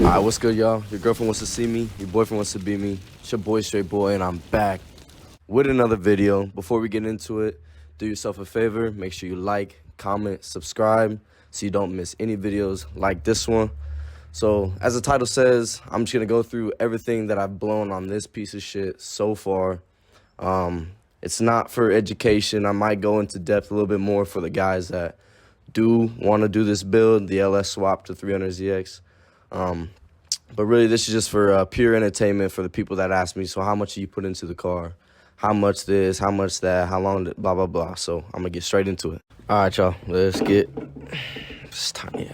Alright, what's good, y'all? Your girlfriend wants to see me, your boyfriend wants to be me. It's your boy, Straight Boy, and I'm back with another video. Before we get into it, do yourself a favor. Make sure you like, comment, subscribe so you don't miss any videos like this one. So, as the title says, I'm just going to go through everything that I've blown on this piece of shit so far. It's not for education. I might go into depth a little bit more for the guys that do want to do this build, the LS swap to 300ZX. But really, this is just for pure entertainment for the people that ask me, so how much do you put into the car? How much this, how much that, how long, blah, blah, blah. So I'm going to get straight into it. All right, y'all, let's get this tiny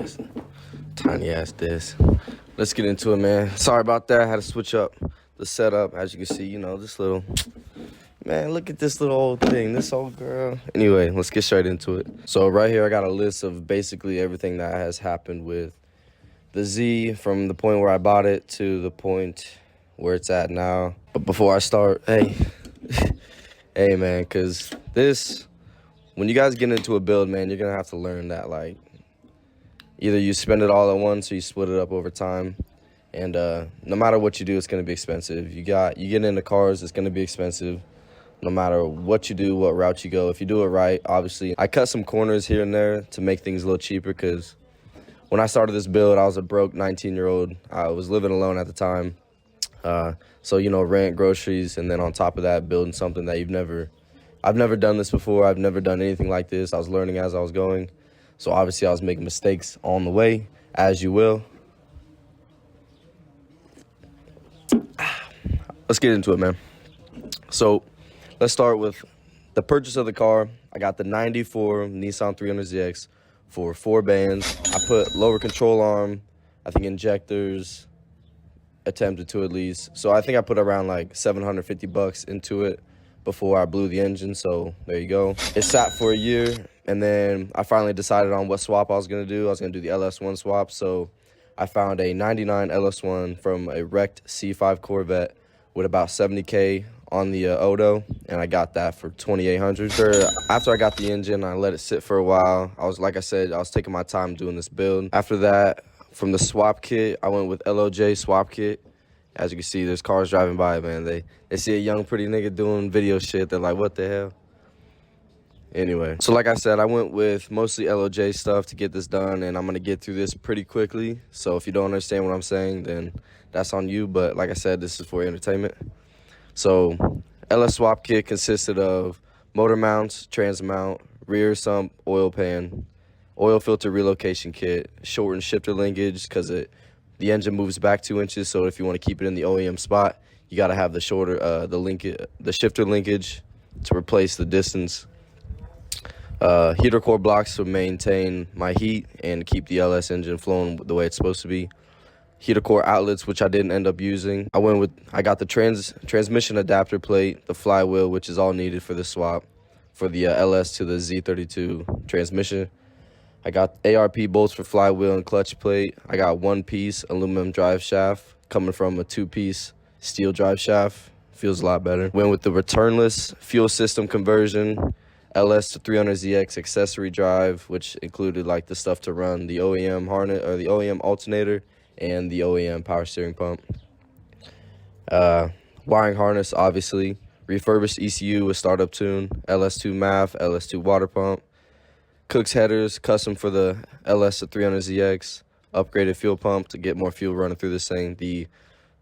ass this. Let's get into it, man. Sorry about that. I had to switch up the setup. As you can see, you know, this little, man, look at this little old thing, this old girl. Anyway, let's get straight into it. So right here, I got a list of basically everything that has happened with the Z from the point where I bought it to the point where it's at now. But before I start, hey, hey, man, because this, when you guys get into a build, man, you're going to have to learn that, like, either you spend it all at once or you split it up over time. And no matter what you do, it's going to be expensive. You get into cars, it's going to be expensive. No matter what you do, what route you go. If you do it right, obviously. I cut some corners here and there to make things a little cheaper because when I started this build, I was a broke 19-year-old. I was living alone at the time. So, you know, rent, groceries, and then on top of that, building something that I've never done this before. I've never done anything like this. I was learning as I was going. So obviously I was making mistakes on the way, as you will. Let's get into it, man. So let's start with the purchase of the car. I got the 94 Nissan 300ZX for 4 bands. I put lower control arm, I think injectors, attempted to at least. So I think I put around like $750 into it before I blew the engine. So there you go. It sat for a year, and then I finally decided on what swap I was gonna do. I was gonna do the LS1 swap. So I found a 99 LS1 from a wrecked C5 Corvette with about 70K on the Odo, and I got that for $2,800. After I got the engine, I let it sit for a while. Like I said, I was taking my time doing this build. After that, from the swap kit, I went with LOJ swap kit. As you can see, there's cars driving by, man. They see a young, pretty nigga doing video shit. They're like, what the hell? Anyway, so like I said, I went with mostly LOJ stuff to get this done, and I'm going to get through this pretty quickly. So if you don't understand what I'm saying, then that's on you. But like I said, this is for entertainment. So LS swap kit consisted of motor mounts, trans mount, rear sump, oil pan, oil filter relocation kit, shortened shifter linkage because the engine moves back 2 inches. So if you want to keep it in the OEM spot, you got to have the shorter the shifter linkage to replace the distance. Heater core blocks to maintain my heat and keep the LS engine flowing the way it's supposed to be. Heater core outlets, which I didn't end up using. I got the transmission adapter plate, the flywheel, which is all needed for the swap, for the LS to the Z32 transmission. I got ARP bolts for flywheel and clutch plate. I got 1-piece aluminum drive shaft coming from a 2-piece steel drive shaft. Feels a lot better. Went with the returnless fuel system conversion, LS to 300ZX accessory drive, which included like the stuff to run the OEM harness or the OEM alternator and the OEM power steering pump. Wiring harness, obviously. Refurbished ECU with startup tune, LS2 MAF, LS2 water pump. Cook's headers, custom for the LS to 300ZX. Upgraded fuel pump to get more fuel running through this thing. The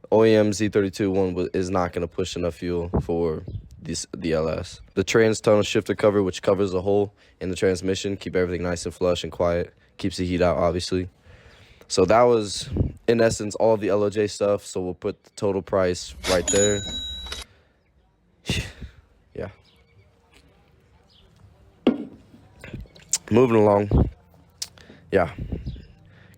OEM Z32 one is not going to push enough fuel for the LS. The trans tunnel shifter cover, which covers the hole in the transmission, keep everything nice and flush and quiet. Keeps the heat out, obviously. So that was, in essence, all of the LOJ stuff. So we'll put the total price right there. Yeah. Moving along. Yeah.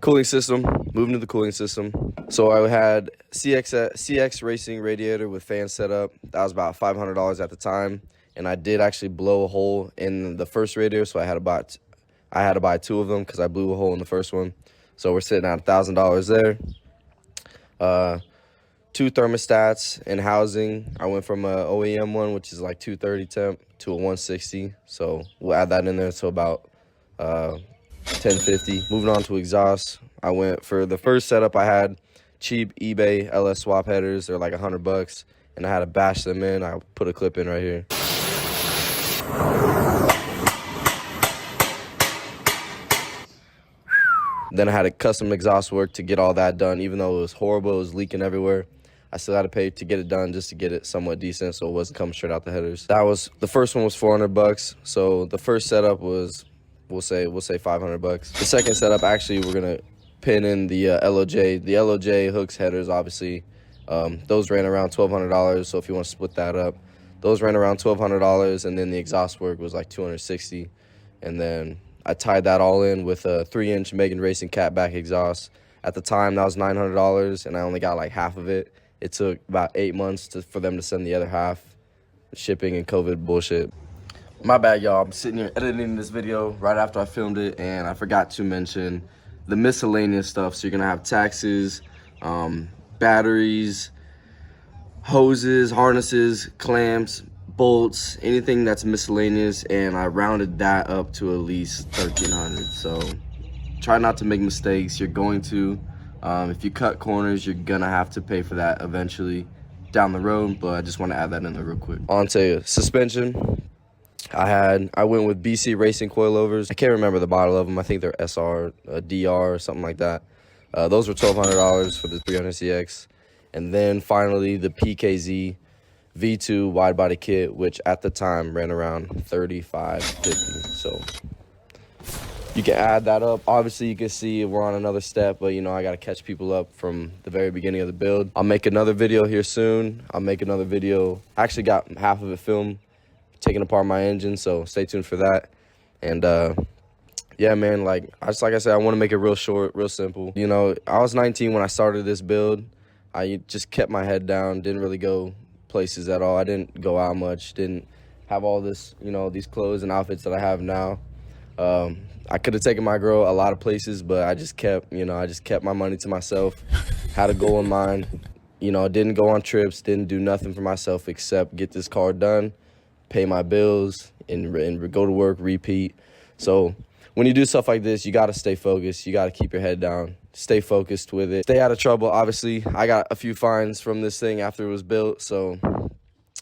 Cooling system. Moving to the cooling system. So I had CX Racing radiator with fan setup. That was about $500 at the time. And I did actually blow a hole in the first radiator, so I had to buy 2 of them because I blew a hole in the first one. So we're sitting at $1,000 there. 2 thermostats and housing. I went from a OEM one, which is like 230 temp, to a 160. So we'll add that in there to about 1050. Moving on to exhaust, I went for the first setup. I had cheap eBay LS swap headers. They're like $100, and I had to bash them in. I put a clip in right here. Then I had a custom exhaust work to get all that done. Even though it was horrible, it was leaking everywhere, I still had to pay to get it done just to get it somewhat decent, so it wasn't coming straight out the headers. That was the first one was $400. So the first setup was we'll say $500. The second setup, actually, we're gonna pin in the LOJ. The LOJ hooks headers, obviously. Those ran around $1,200. So if you want to split that up, those ran around $1,200, and then the exhaust work was like $260, and then I tied that all in with a 3-inch Megan Racing catback exhaust. At the time, that was $900, and I only got like half of it. It took about 8 months for them to send the other half. Shipping and COVID bullshit. My bad, y'all. I'm sitting here editing this video right after I filmed it, and I forgot to mention the miscellaneous stuff. So you're gonna have taxes, batteries, hoses, harnesses, clamps, bolts, anything that's miscellaneous, and I rounded that up to at least $1,300. So try not to make mistakes. You're going to, if you cut corners, you're gonna have to pay for that eventually down the road, but I just want to add that in there real quick. On to suspension. I went with BC Racing coilovers. I can't remember the model of them. I think they're SR, DR, or something like that. Those were $1,200 for the 300CX. And then finally the PKZ V2 wide body kit, which at the time ran around $35.50. So you can add that up. Obviously, you can see we're on another step, but you know, I got to catch people up from the very beginning of the build. I'll make another video here soon. I actually got half of it filmed, taking apart my engine, so stay tuned for that. And yeah, man, like I said, I want to make it real short, real simple. You know, I was 19 when I started this build. I just kept my head down, didn't really go places at all. I didn't go out much, didn't have all this, you know, these clothes and outfits that I have now. I could have taken my girl a lot of places, but I just kept my money to myself, had a goal in mind. You know, didn't go on trips, didn't do nothing for myself except get this car done, pay my bills, and go to work, repeat. So when you do stuff like this, you got to stay focused. You got to keep your head down, stay focused with it, stay out of trouble. Obviously, I got a few fines from this thing after it was built, so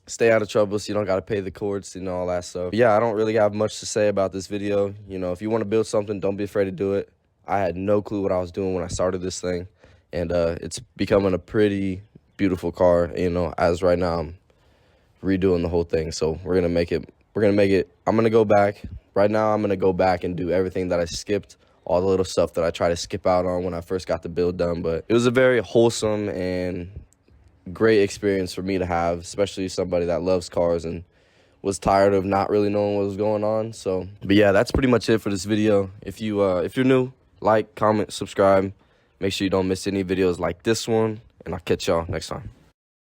stay out of trouble so you don't got to pay the courts and all that stuff. But yeah, I don't really have much to say about this video. You know, if you want to build something, don't be afraid to do it. I had no clue what I was doing when I started this thing, and it's becoming a pretty beautiful car. You know, as right now I'm redoing the whole thing, so we're gonna make it. I'm gonna go back. Right now, I'm gonna go back and do everything that I skipped, all the little stuff that I tried to skip out on when I first got the build done. But it was a very wholesome and great experience for me to have, especially somebody that loves cars and was tired of not really knowing what was going on. So, but yeah, that's pretty much it for this video. If you're new, like, comment, subscribe. Make sure you don't miss any videos like this one, and I'll catch y'all next time.